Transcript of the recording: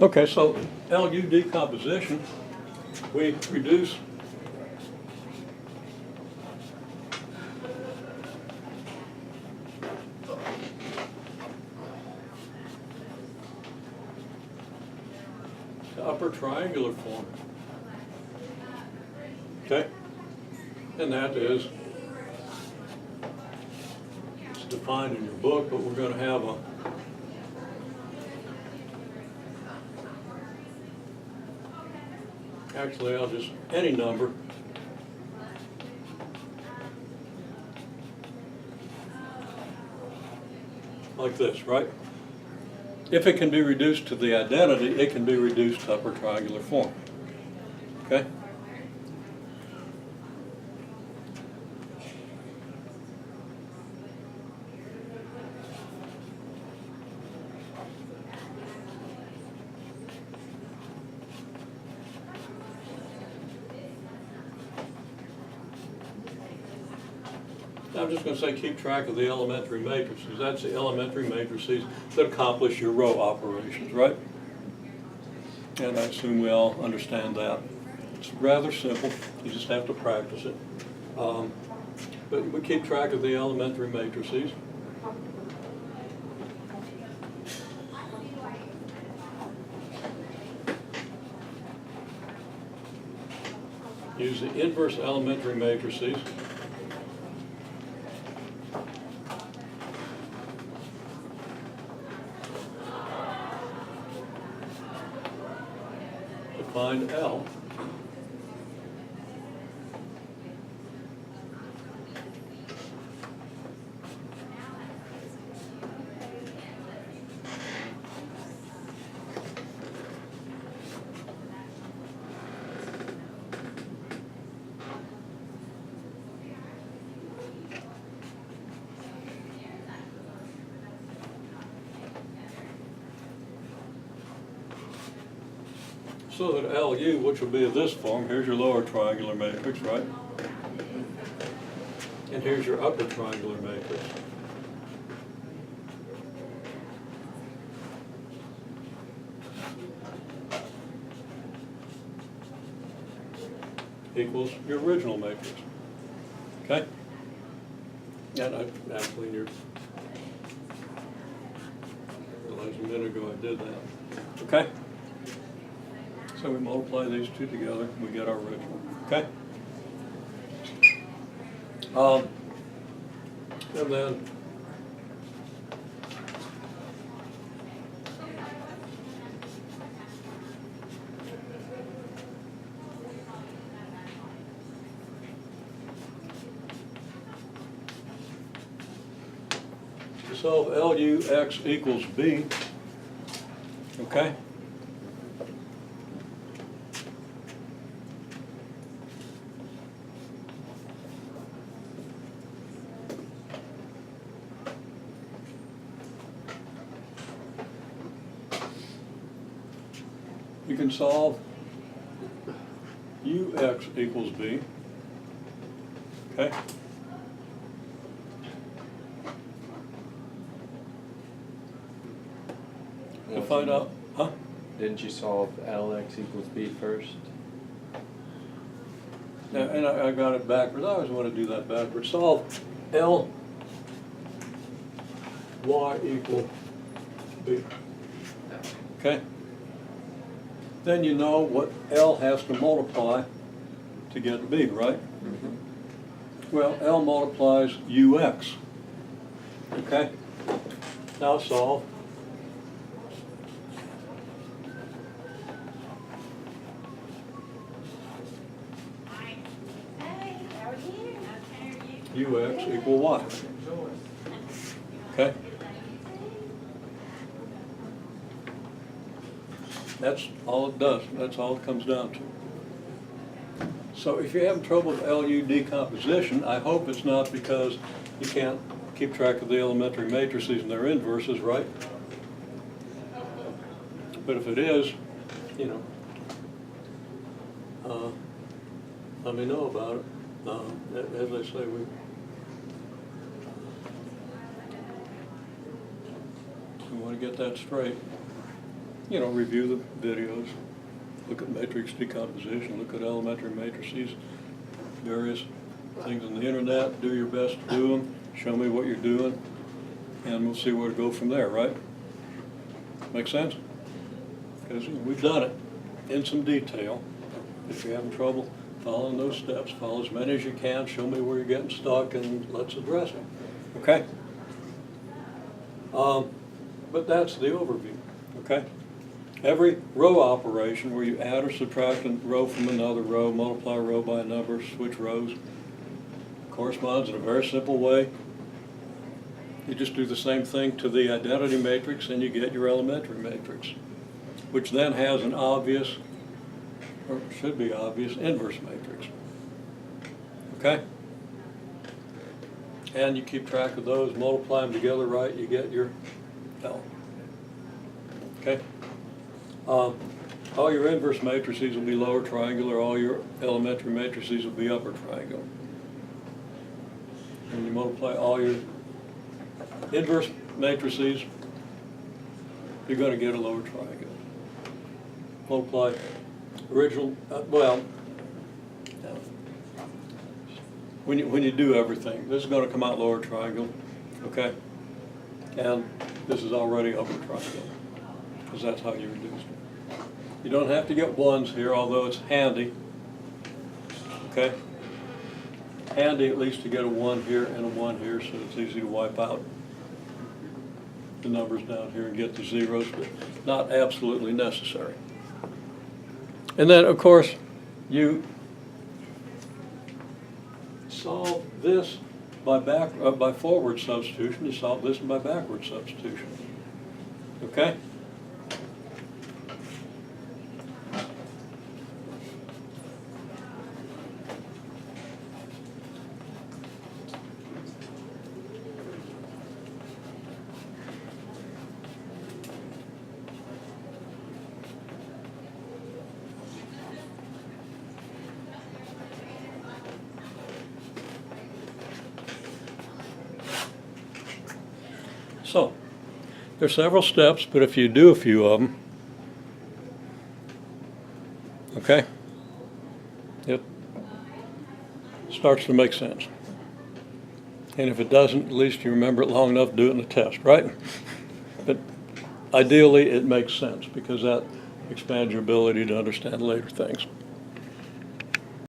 Okay, so LU decomposition, we reduce to upper triangular form. Okay? And that is, it's defined in your book, but we're going to have a actually, I'll just, any number. Like this, right? If it can be reduced to the identity, it can be reduced to upper triangular form. Okay? I'm just going to say keep track of the elementary matrices. That's the elementary matrices that accomplish your row operations, right? And I assume we all understand that. It's rather simple. You just have to practice it. But we keep track of the elementary matrices. Use the inverse elementary matrices. Find L. So that LU, which will be of this form, here's your lower triangular matrix, right? And here's your upper triangular matrix. Equals your original matrix. Okay? And I actually, in your, I realized a minute ago I did that. Okay? So we multiply these two together, we get our original, okay? And then to solve LUX equals B, okay? You can solve UX equals B, okay? To find out, huh? Didn't you solve LX equals B first? Yeah, and I got it backwards. I always want to do that backwards. Solve L Y equal B, okay? Then you know what L has to multiply to get B, right? Mm-hmm. Well, L multiplies UX, okay? Now solve UX equal Y, okay? That's all it does. That's all it comes down to. So if you're having trouble with LU decomposition, I hope it's not because you can't keep track of the elementary matrices and their inverses, right? But if it is, you know, let me know about it. As I say, we want to get that straight. review the videos, look at matrix decomposition, look at elementary matrices, various things on the internet, do your best to do them, show me what you're doing, and we'll see where to go from there, right? Make sense? Because we've done it in some detail. If you're having trouble following those steps, follow as many as you can, show me where you're getting stuck, and let's address it, okay? But that's the overview, okay? Every row operation where you add or subtract a row from another row, multiply a row by a number, switch rows, corresponds in a very simple way. You just do the same thing to the identity matrix and you get your elementary matrix, which then has an obvious, or should be obvious, inverse matrix, okay? And you keep track of those, multiply them together right, you get your L. Okay? All your inverse matrices will be lower triangular, all your elementary matrices will be upper triangular. And you multiply all your inverse matrices, you're going to get a lower triangle. Multiply original, when you do everything, this is going to come out lower triangle, okay? And this is already upper triangle, because that's how you reduced it. You don't have to get ones here, although it's handy, okay? Handy at least to get a 1 here and a 1 here, so it's easy to wipe out the numbers down here and get the zeros, but not absolutely necessary. And then, of course, you solve this by forward substitution. You solve this by backward substitution. Okay? So, there's several steps, but if you do a few of them, okay, it starts to make sense. And if it doesn't, at least you remember it long enough to do it in the test, right? But ideally, it makes sense because that expands your ability to understand later things.